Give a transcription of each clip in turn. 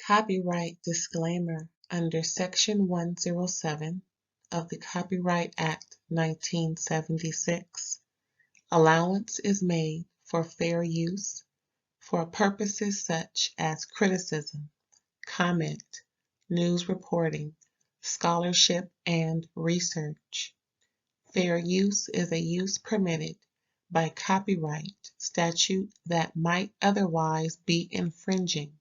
Copyright disclaimer under Section 107 of the Copyright Act 1976. Allowance is made for fair use for purposes such as criticism, comment, news reporting, scholarship, and research. Fair use is a use permitted by copyright statute that might otherwise be infringing.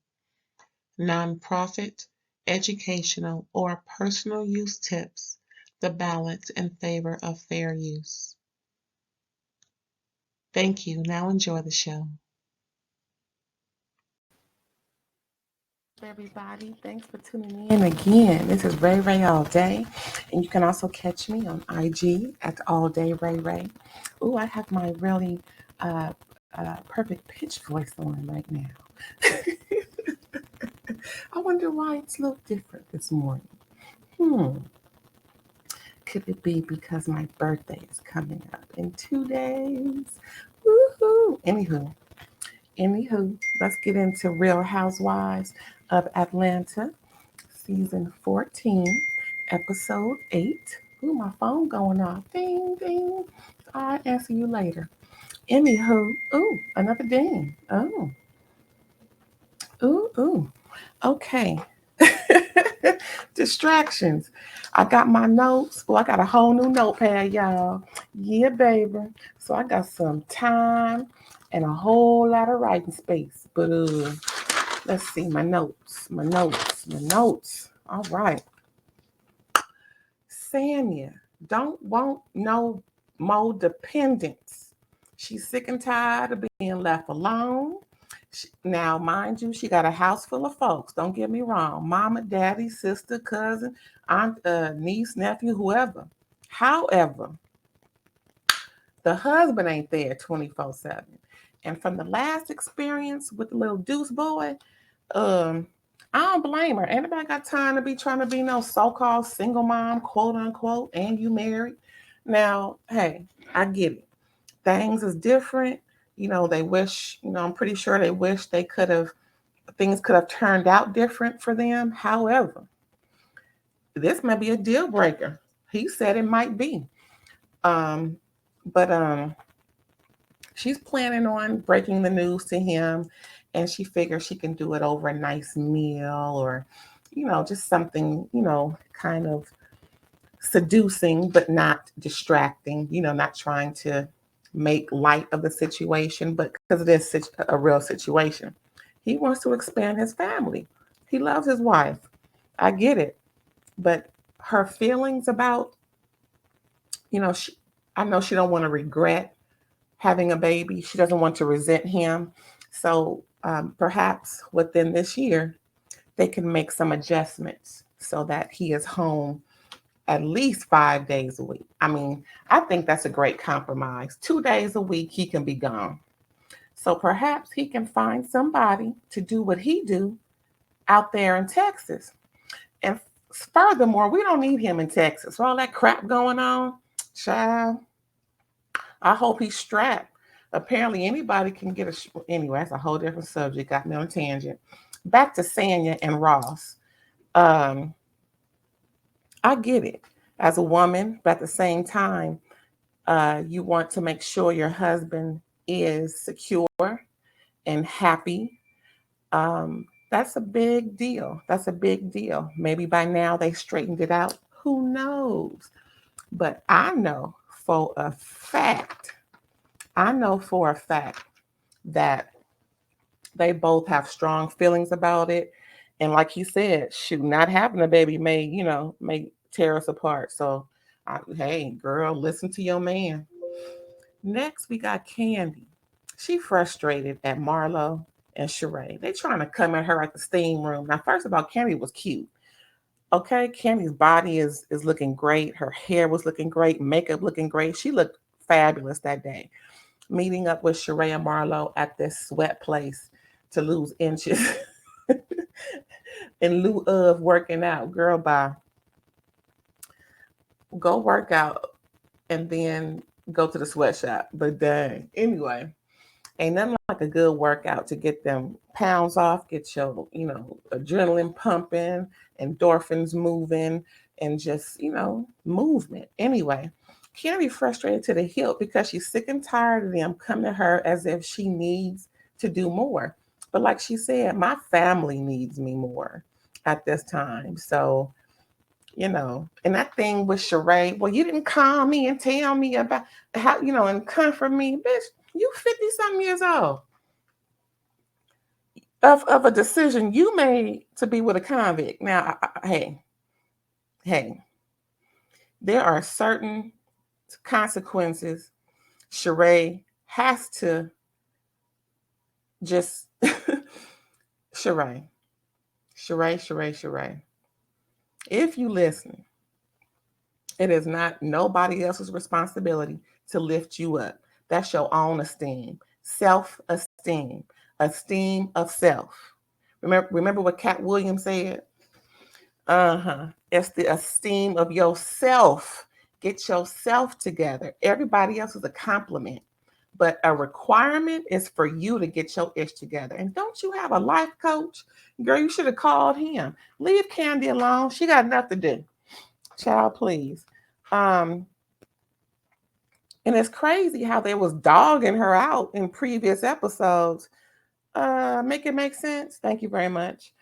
Nonprofit, educational, or personal use tips the balance in favor of fair use. Thank you. Now enjoy the show. Everybody, thanks for tuning in again. This is Ray Ray All Day, and you can also catch me on IG at All Day Ray Ray. Ooh, I have my really perfect pitch voice on right now. I wonder why it's a little different this morning. Could it be because my birthday is coming up in 2 days? Woohoo! Anywho, let's get into Real Housewives of Atlanta, season 14, episode 8. Ooh, my phone going off. Ding, ding. I'll answer you later. Anywho, ooh, another ding. Oh. Ooh. Okay. Distractions. I got my notes. Oh, I got a whole new notepad, y'all. Yeah, baby. So I got some time and a whole lot of writing space. But let's see, my notes. All right. Sanya don't want no more dependence. She's sick and tired of being left alone. Now, mind you, she got a house full of folks. Don't get me wrong. Mama, daddy, sister, cousin, aunt, niece, nephew, whoever. However, the husband ain't there 24/7. And from the last experience with the little deuce boy, I don't blame her. Anybody got time to be trying to be no so-called single mom, quote unquote, and you married? Now, hey, I get it. Things is different. They wish, I'm pretty sure they wish things could have turned out different for them. However, this may be a deal breaker. He said it might be. But she's planning on breaking the news to him, and she figures she can do it over a nice meal or, just something, kind of seducing but not distracting, not trying to make light of the situation, but because it is a real situation. He wants to expand his family. He loves his wife. I get it. But her feelings about, I know she don't want to regret having a baby. She doesn't want to resent him. So perhaps within this year, they can make some adjustments so that he is home at least 5 days a week. I mean, I think that's a great compromise. 2 days a week, he can be gone. So perhaps he can find somebody to do what he do out there in Texas. And furthermore, we don't need him in Texas. For all that crap going on, child, I hope he's strapped. Apparently anybody can get anyway, that's a whole different subject. Got me on a tangent. Back to Sanya and Ross. I get it as a woman, but at the same time, you want to make sure your husband is secure and happy. That's a big deal. Maybe by now they straightened it out. Who knows? But I know for a fact that they both have strong feelings about it. And like he said, shoot, not having a baby may tear us apart. So, hey, girl, listen to your man. Next, we got Candy. She frustrated at Marlo and Sheree. They trying to come at her at the steam room. Now, first of all, Candy was cute. Okay, Candy's body is looking great. Her hair was looking great. Makeup looking great. She looked fabulous that day. Meeting up with Sheree and Marlo at this sweat place to lose inches in lieu of working out. Girl, bye. Go work out and then go to the sweatshop. But dang. Anyway, Ain't nothing like a good workout to get them pounds off, get your, adrenaline pumping, endorphins moving, and just, movement. Anyway, Candy frustrated to the hilt because she's sick and tired of them coming to her as if she needs to do more. But like she said, my family needs me more at this time. So, and that thing with Sheree, well, you didn't call me and tell me about how, and comfort me. Bitch, you 50 something years old of a decision you made to be with a convict. Now, hey, there are certain consequences Sheree has to just Sheree, Sheree. If you listen, it is not nobody else's responsibility to lift you up. That's your own esteem, self-esteem, esteem of self. Remember what Cat Williams said? Uh-huh. It's the esteem of yourself. Get yourself together. Everybody else is a compliment. But a requirement is for you to get your ish together. And don't you have a life coach? Girl, you should have called him. Leave Candy alone. She got enough to do. Child, please. Um, and it's crazy how they was dogging her out in previous episodes. Make it make sense. Thank you very much.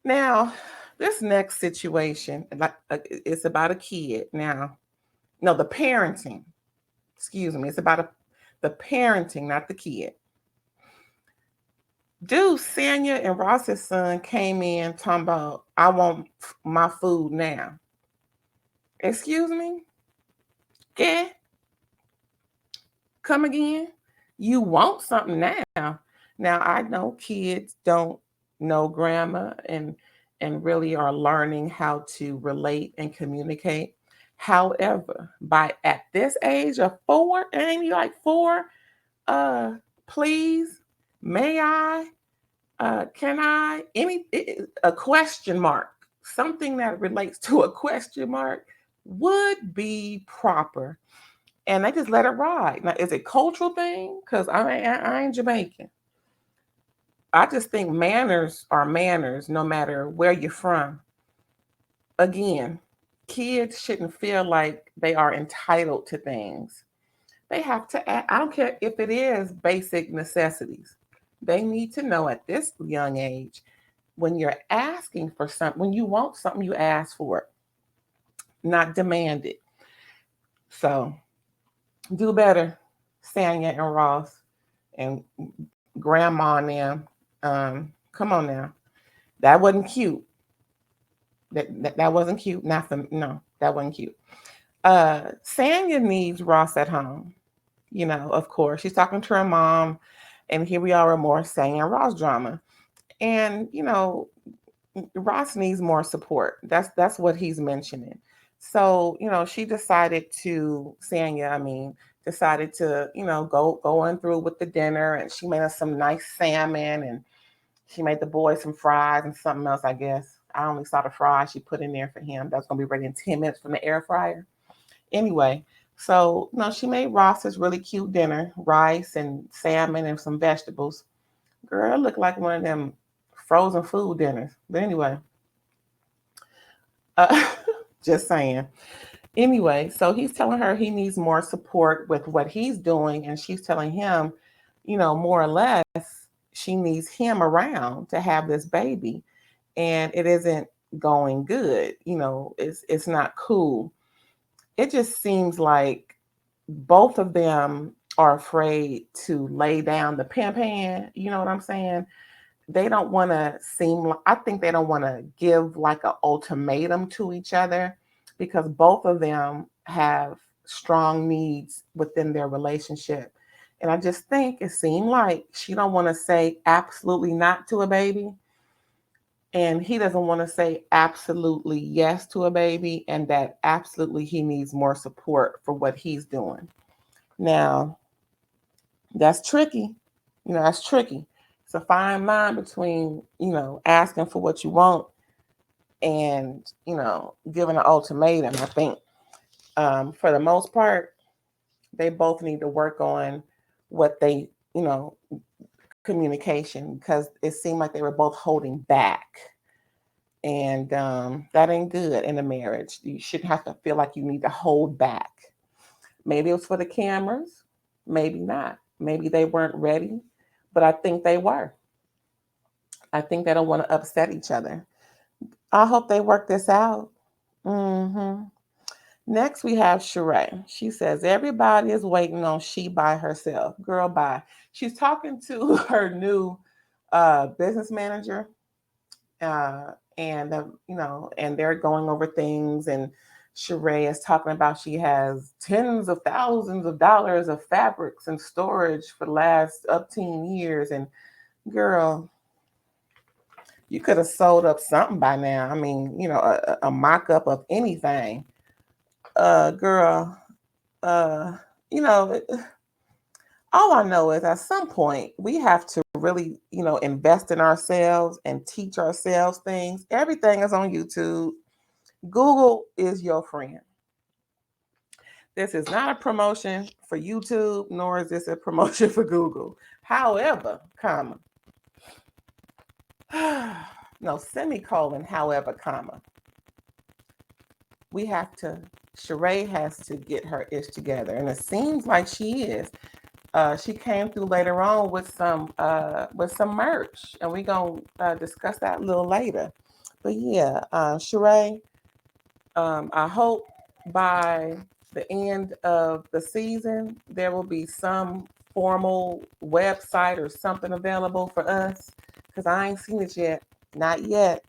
Now, this next situation, like it's about a kid. Now, no, the parenting. Excuse me. It's about the parenting, not the kid. Dude, Sanya and Ross's son came in talking about, I want my food now. Excuse me? Yeah, come again? You want something now. Now I know kids don't know grammar and really are learning how to relate and communicate. However, by at this age of 4, ain't you like 4? Uh, please, may I? Can I? A question mark, something that relates to a question mark would be proper, and they just let it ride. Now, is it cultural thing? Because I ain't Jamaican. I just think manners are manners, no matter where you're from. Again, kids shouldn't feel like they are entitled to things. They have to. I don't care if it is basic necessities. They need to know at this young age when you're asking for something, when you want something, you ask for it, not demand it. So do better, Sanya and Ross and Grandma and them. Come on now, that wasn't cute. That wasn't cute. Not for no, that wasn't cute. Sanya needs Ross at home. Of course, she's talking to her mom, and here we are with more Sanya and Ross drama. And Ross needs more support. That's what he's mentioning. So, she decided to Sanya, I mean, decided to, go on through with the dinner, and she made us some nice salmon, and she made the boys some fries and something else, I guess. I only saw the fries she put in there for him. That's gonna be ready in 10 minutes from the air fryer. Anyway, so she made Ross this really cute dinner, rice and salmon and some vegetables. Girl, it looked like one of them frozen food dinners. But anyway, uh, just saying. Anyway, so he's telling her he needs more support with what he's doing, and she's telling him, more or less, she needs him around to have this baby, and it isn't going good. It's not cool. It just seems like both of them are afraid to lay down the pimp hand. You know what I'm saying? They don't want to I think they don't want to give like an ultimatum to each other because both of them have strong needs within their relationship. And I just think it seemed like she don't want to say absolutely not to a baby, and he doesn't want to say absolutely yes to a baby, and that absolutely he needs more support for what he's doing. Now, that's tricky. That's tricky. It's a fine line between, asking for what you want and, giving an ultimatum. I think for the most part, they both need to work on what they you know, communication because it seemed like they were both holding back. And that ain't good in a marriage. You shouldn't have to feel like you need to hold back. Maybe it was for the cameras, maybe not. Maybe they weren't ready, but I think they were. I think they don't want to upset each other. I hope they work this out. Hmm. Next, we have Sheree. She says, everybody is waiting on she by herself. Girl, bye. She's talking to her new business manager, uh, and and they're going over things. And Sheree is talking about she has tens of thousands of dollars of fabrics and storage for the last up 10 years. And girl, you could have sold up something by now. I mean, a mock up of anything. Girl, uh, you know, all I know is at some point we have to really, invest in ourselves and teach ourselves things. Everything is on YouTube. Google is your friend. This is not a promotion for YouTube, nor is this a promotion for Google. However, comma, no, semicolon, however, comma, we have to, Sheree has to get her ish together. And it seems like she is. She came through later on with some merch, and we're gonna discuss that a little later. But yeah, Sheree, I hope by the end of the season there will be some formal website or something available for us because I ain't seen it yet, not yet.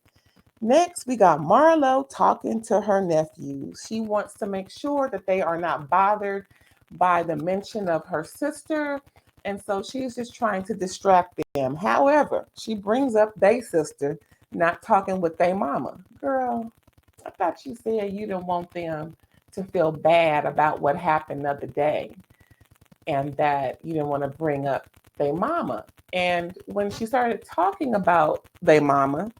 Next, we got Marlo talking to her nephews. She wants to make sure that they are not bothered by the mention of her sister. And so she's just trying to distract them. However, she brings up their sister not talking with their mama. Girl, I thought you said you didn't want them to feel bad about what happened the other day and that you didn't want to bring up their mama. And when she started talking about their mama,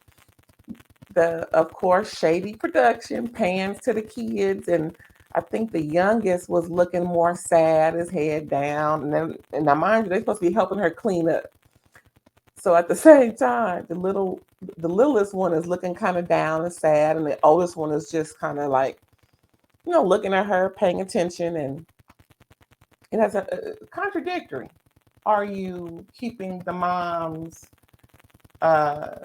the of course shady production pans to the kids, and I think the youngest was looking more sad, his head down, and now mind you, they're supposed to be helping her clean up. So at the same time, the littlest one is looking kind of down and sad, and the oldest one is just kind of like, looking at her, paying attention, and it has a contradictory. Are you keeping the moms uh,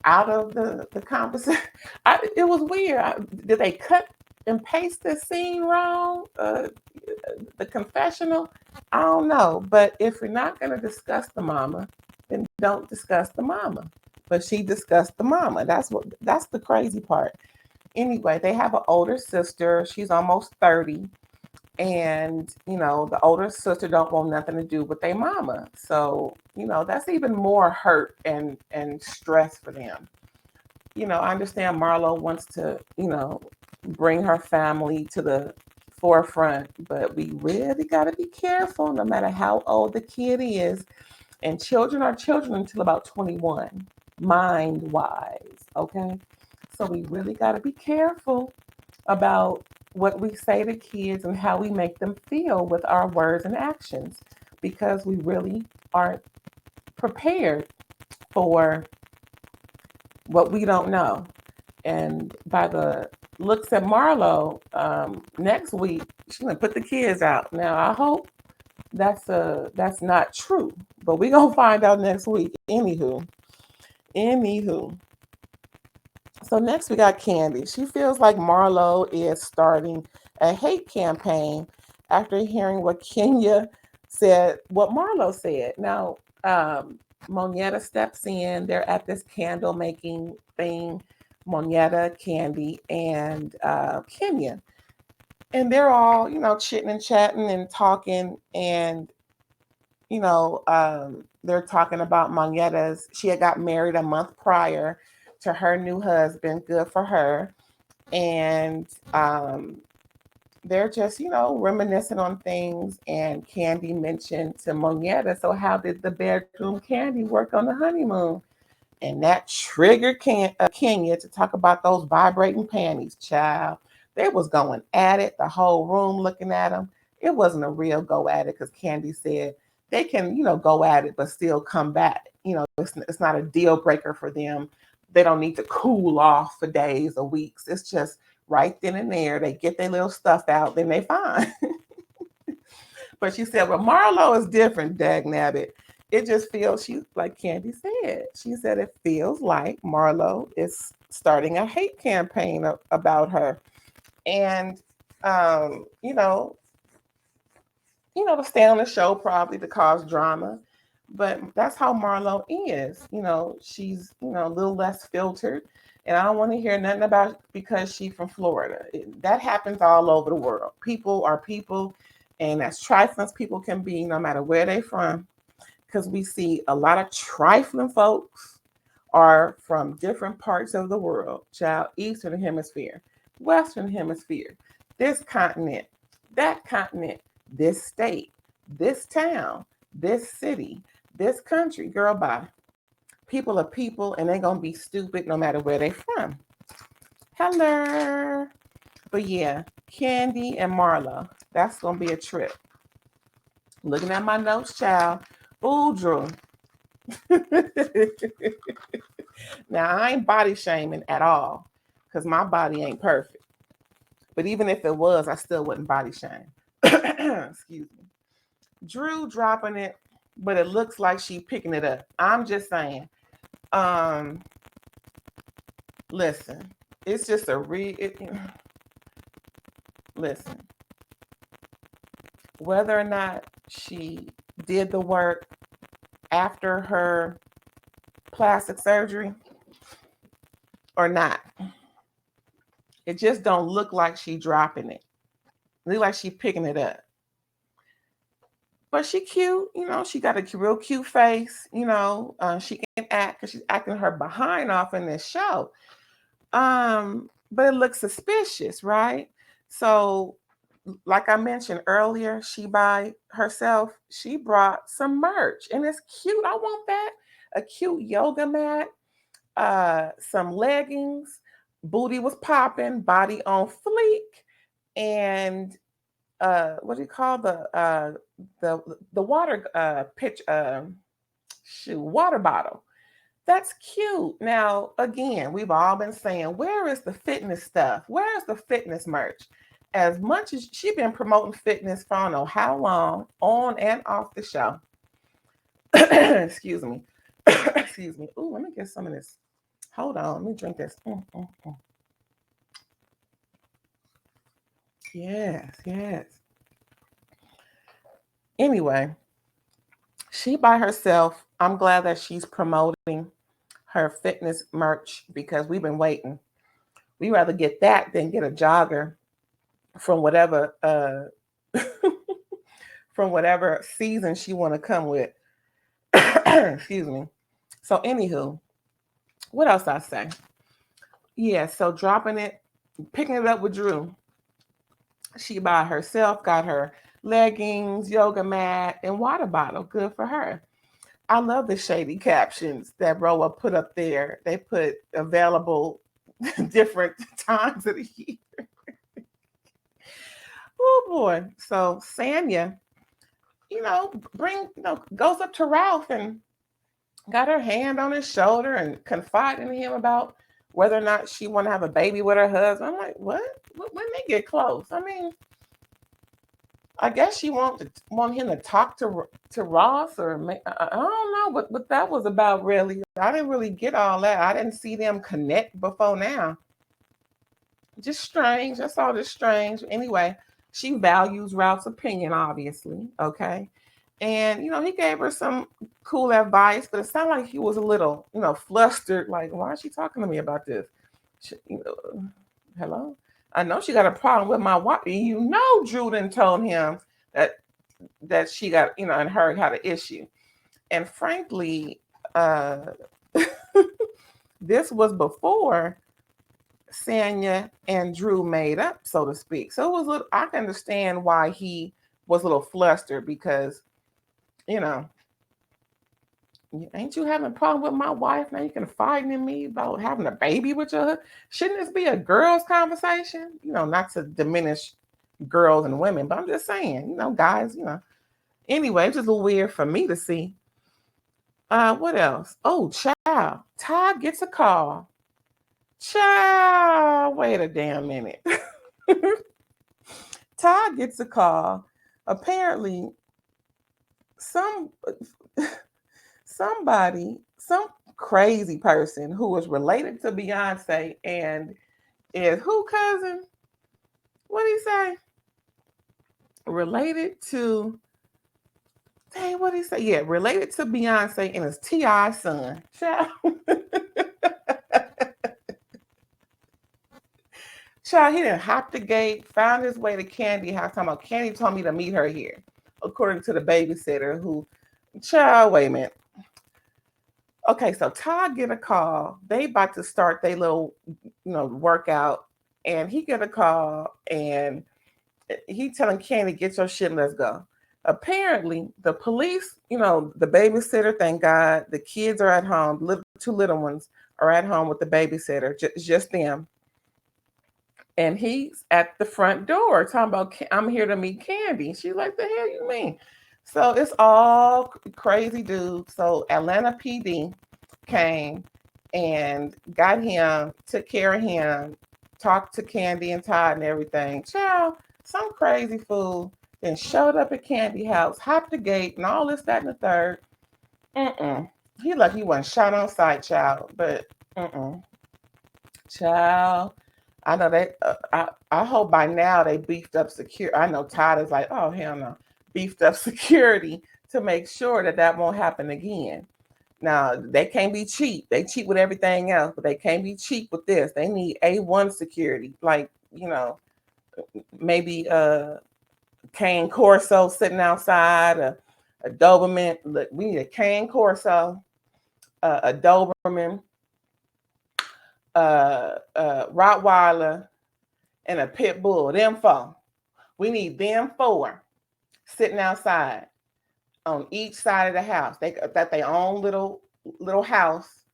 out of the conversation? It was weird. Did they cut and paste this scene wrong? The confessional? I don't know. But if we're not going to discuss the mama, then don't discuss the mama. But she discussed the mama. That's the crazy part. Anyway, they have an older sister. She's almost 30. And the older sister don't want nothing to do with their mama. So that's even more hurt and stress for them. I understand Marlo wants to bring her family to the forefront, but we really got to be careful no matter how old the kid is. And children are children until about 21, mind wise. Okay, so we really got to be careful about what we say to kids and how we make them feel with our words and actions, because we really aren't prepared for what we don't know. And by the looks at Marlo, next week she's gonna put the kids out. Now I hope that's not true, but we're gonna find out next week. Anywho, so next we got Candy. She feels like Marlo is starting a hate campaign after hearing what Kenya said, what Marlo said. Now, Monietta steps in. They're at this candle making thing. Monietta, Candy, and Kenya. And they're all, chitting and chatting and talking. And, they're talking about Monietta's. She had got married a month prior to her new husband. Good for her. And they're just, reminiscing on things. And Candy mentioned to Monietta, so how did the bedroom Candy work on the honeymoon? And that triggered Kenya to talk about those vibrating panties, child. They was going at it, the whole room looking at them. It wasn't a real go at it because Candy said they can, go at it, but still come back. It's not a deal breaker for them. They don't need to cool off for days or weeks. It's just right then and there. They get their little stuff out, then they fine. But she said, well, Marlo is different, dag nabbit. It just feels, she like Candy said, she said it feels like Marlo is starting a hate campaign about her. And um, you know, to stay on the show probably to cause drama. But that's how Marlo is. She's, a little less filtered. And I don't want to hear nothing about because she's from Florida. That happens all over the world. People are people, and as trifling as people can be, no matter where they're from, because we see a lot of trifling folks are from different parts of the world, child, Eastern Hemisphere, Western Hemisphere, this continent, that continent, this state, this town, this city, this country. Girl, bye. People are people, and they're going to be stupid no matter where they're from. Hello. But yeah, Candy and Marlo, that's going to be a trip. Looking at my notes, child. Ooh, Drew. Now, I ain't body shaming at all because my body ain't perfect. But even if it was, I still wouldn't body shame. Excuse me. Drew dropping it, but it looks like she picking it up. I'm just saying. Um, Listen, it's just a listen. Whether or not she did the work after her plastic surgery or not, it just don't look like she dropping it. It look like she picking it up. But she cute, she got a real cute face, she can act because she's acting her behind off in this show. But it looks suspicious, right? So, like I mentioned earlier, she by herself, she brought some merch and it's cute. I want that. A cute yoga mat, some leggings, booty was popping, body on fleek, and what do you call the water pitch water bottle. That's cute. Now, again, we've all been saying, where is the fitness stuff? Where is the fitness merch? As much as she's been promoting fitness for I don't know how long, on and off the show. Excuse me. Excuse me. Ooh, let me get some of this. Hold on. Let me drink this. Yes, yes. Anyway, she by herself, I'm glad that she's promoting her fitness merch because we've been waiting. We rather get that than get a jogger from whatever from whatever season she want to come with. Excuse me. So anywho, what else I say? Yeah, so dropping it, picking it up with Drew. She by herself got her leggings, yoga mat, and water bottle. Good for her. I love the shady captions that RHOA put up there. They put available different times of the year. Oh boy. So Sanya, goes up to Ralph and got her hand on his shoulder and confiding in him about whether or not she want to have a baby with her husband. I'm like, what? When they get close? I mean, I guess she want him to talk to Ross or I don't know what that was about really. I didn't really get all that. I didn't see them connect before now. Just strange. That's all just strange. Anyway, she values Ralph's opinion, obviously. Okay. And, he gave her some cool advice, but it sounded like he was a little, flustered. Like, why is she talking to me about this? Hello? I know she got a problem with my wife. Drew done told him that she got, and her had an issue. And frankly, this was before Sanya and Drew made up, so to speak. So it was I can understand why he was a little flustered because, ain't you having a problem with my wife? Now you confiding in me about having a baby with your husband? Shouldn't this be a girls' conversation? Not to diminish girls and women, but I'm just saying, guys, Anyway, it's just a little weird for me to see. What else? Oh, child. Todd gets a call. Child, wait a damn minute. Todd gets a call. Apparently, some some crazy person who is related to Beyonce and is who cousin? What did he say? Related to dang, what did he say? Yeah, related to Beyonce and his T.I. son. Child. Child, he didn't hop the gate, found his way to Candy house. Talking about Candy told me to meet her here, according to the babysitter who, child, wait a minute. Okay, so Todd get a call. They about to start their little, workout, and he get a call, and he telling Candy, "Get your shit, and let's go." Apparently, the police, the babysitter. Thank God, the kids are at home. Two little ones are at home with the babysitter, just them. And he's at the front door talking about, "I'm here to meet Candy." She's like, "The hell you mean?" So it's all crazy, dude. So Atlanta PD came and got him, took care of him, talked to Candy and Todd and everything. Child, some crazy fool then showed up at Candy house, hopped the gate, and all this, that, and the third. Mm-mm. He like he wasn't shot on sight, child, but mm-mm. Child, I know they. I hope by now they beefed up security. I know Todd is like, oh hell no, beefed up security to make sure that that won't happen again. Now they can't be cheap. They cheap with everything else, but they can't be cheap with this. They need A1 security, like maybe cane Corso sitting outside, a Doberman. Look, we need a cane Corso, a Doberman, Rottweiler, and a pit bull. Them four. We need them four sitting outside on each side of the house. They got their own little house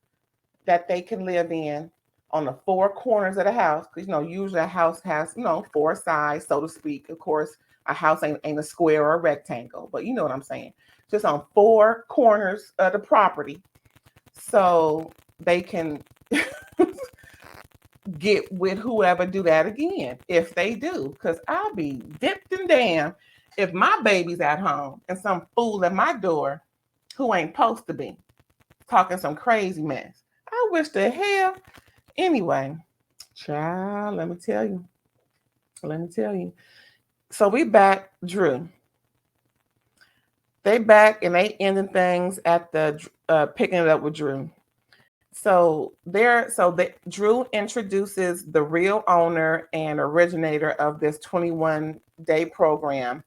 that they can live in on the four corners of the house. Because usually a house has four sides, so to speak. Of course, a house ain't a square or a rectangle, but you know what I'm saying. Just on four corners of the property, so they can get with whoever do that again if they do. Because I'll be dipped and damn if my baby's at home and some fool at my door who ain't supposed to be talking some crazy mess. I wish the hell. Anyway, child, let me tell you. Let me tell you. So we back, Drew. They back and they ending things at the picking it up with Drew. Drew introduces the real owner and originator of this 21-day program.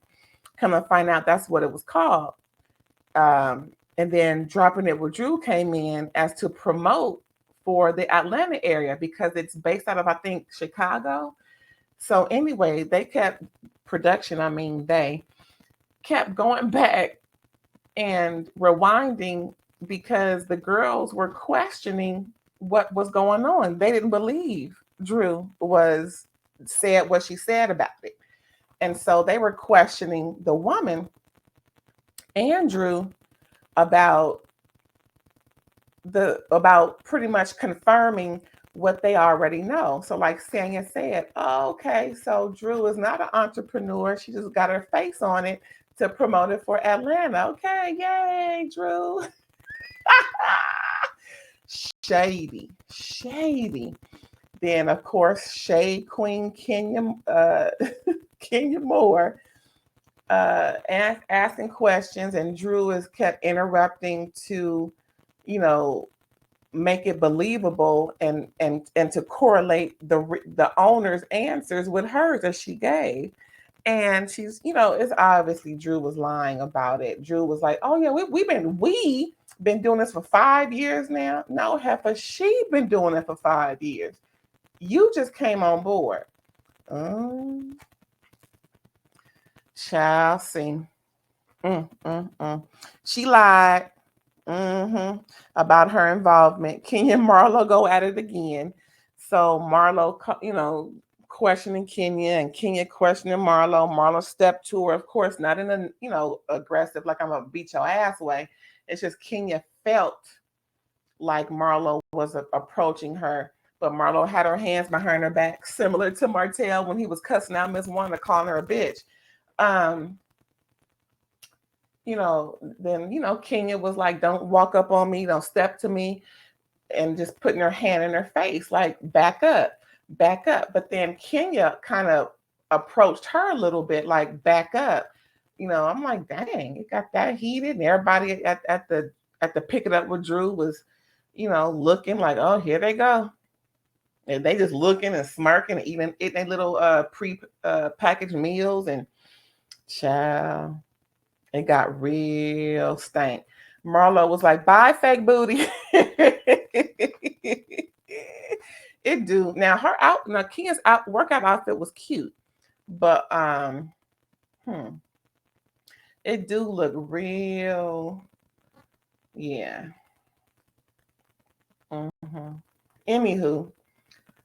Come and find out that's what it was called. And then Dropping It with Drew came in as to promote for the Atlanta area because it's based out of, I think, Chicago. So anyway, they kept they kept going back and rewinding because the girls were questioning what was going on. They didn't believe Drew said what she said about it. And so they were questioning the woman, Andrew, about pretty much confirming what they already know. So like Sanya said, oh, okay, so Drew is not an entrepreneur. She just got her face on it to promote it for Atlanta. Okay, yay, Drew. Shady. Then of course, Shade Queen Kenya Kenya Moore asking questions, and Drew is kept interrupting to, make it believable and to correlate the owner's answers with hers that she gave. And she's, it's obviously Drew was lying about it. Drew was like, "Oh yeah, we've been doing this for 5 years now." No, heifer, she been doing it for 5 years. You just came on board. Um, Child, see. She lied about her involvement. Kenya and Marlo go at it again. So Marlo, questioning Kenya and Kenya questioning Marlo. Marlo stepped to her, of course, not in a aggressive, like I'm gonna beat your ass way. It's just Kenya felt like Marlo was approaching her, but Marlo had her hands behind her back, similar to Martell when he was cussing out Miss Wanda, calling her a bitch. Um, then Kenya was like, "Don't walk up on me, don't step to me," and just putting her hand in her face, like, back up, back up. But then Kenya kind of approached her a little bit, like, back up. I'm like, dang, it got that heated, and everybody at the pick it up with Drew was, looking like, oh, here they go. And they just looking and smirking and eating their little pre packaged meals, and child, it got real stank. Marlo was like, bye, fake booty. It do. Now Kia's workout outfit was cute, but it do look real. Yeah. Anywho,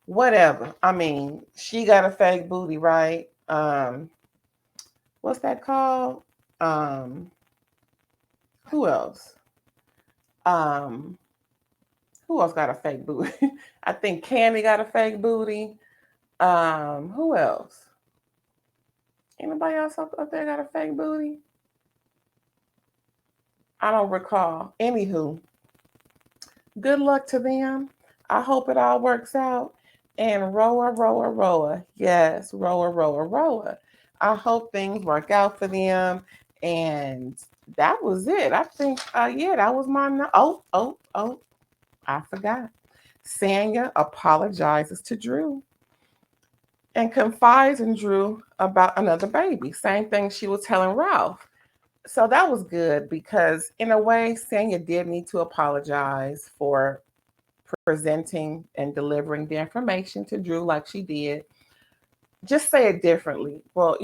whatever. I mean, she got a fake booty, right? What's that called? Um, who else? Um, who else got a fake booty? I think Candy got a fake booty. Who else? Anybody else up there got a fake booty? I don't recall. Anywho, good luck to them. I hope it all works out. And RHOA, RHOA, RHOA. Yes, RHOA, RHOA, RHOA. I hope things work out for them. And that was it. I think, that was my. Oh, I forgot. Sanya apologizes to Drew and confides in Drew about another baby. Same thing she was telling Ralph. So that was good because, in a way, Sanya did need to apologize for presenting and delivering the information to Drew like she did. Just say it differently. Well,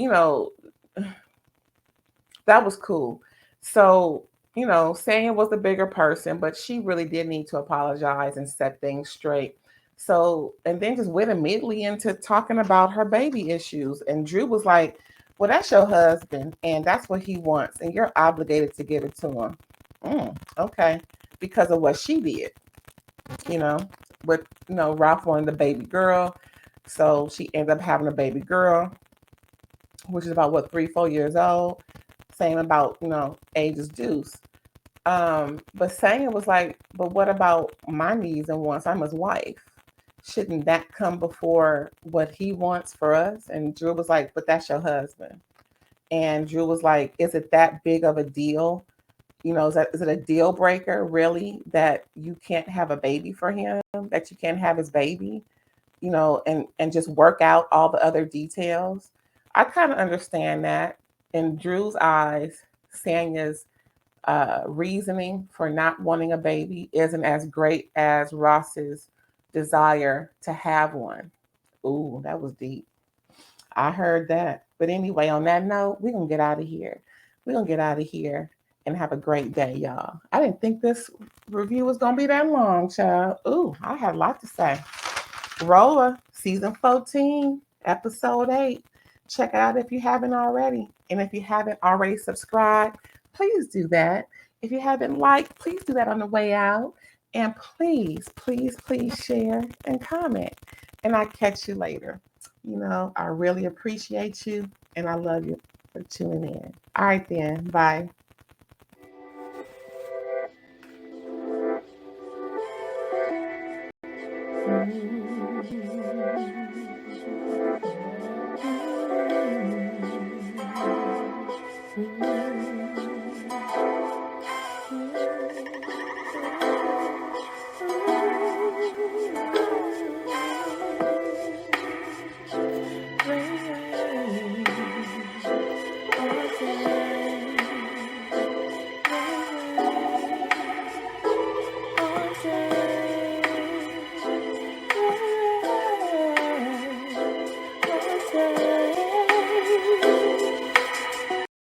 that was cool. So, Sanya was the bigger person, but she really did need to apologize and set things straight. So, and then just went immediately into talking about her baby issues. And Drew was like, well, that's your husband, and that's what he wants, and you're obligated to give it to him. Okay. Because of what she did, you know, with, Ralph wanted the baby girl. So she ended up having a baby girl, which is about what, 3-4 years old. Same about, age is Deuce. But Sanya was like, but what about my needs and wants? I'm his wife. Shouldn't that come before what he wants for us? And Drew was like, but that's your husband. And Drew was like, is it that big of a deal? Is it a deal breaker really that you can't have a baby for him, that you can't have his baby, and just work out all the other details? I kind of understand that. In Drew's eyes, Sanya's reasoning for not wanting a baby isn't as great as Ross's desire to have one. Ooh, that was deep. I heard that. But anyway, on that note, we're going to get out of here. We're going to get out of here and have a great day, y'all. I didn't think this review was going to be that long, child. Ooh, I had a lot to say. RHOA, season 14, episode 8. Check it out if you haven't already. And if you haven't already subscribed, please do that. If you haven't liked, please do that on the way out. And please, please, please share and comment. And I'll catch you later. I really appreciate you and I love you for tuning in. All right, then. Bye.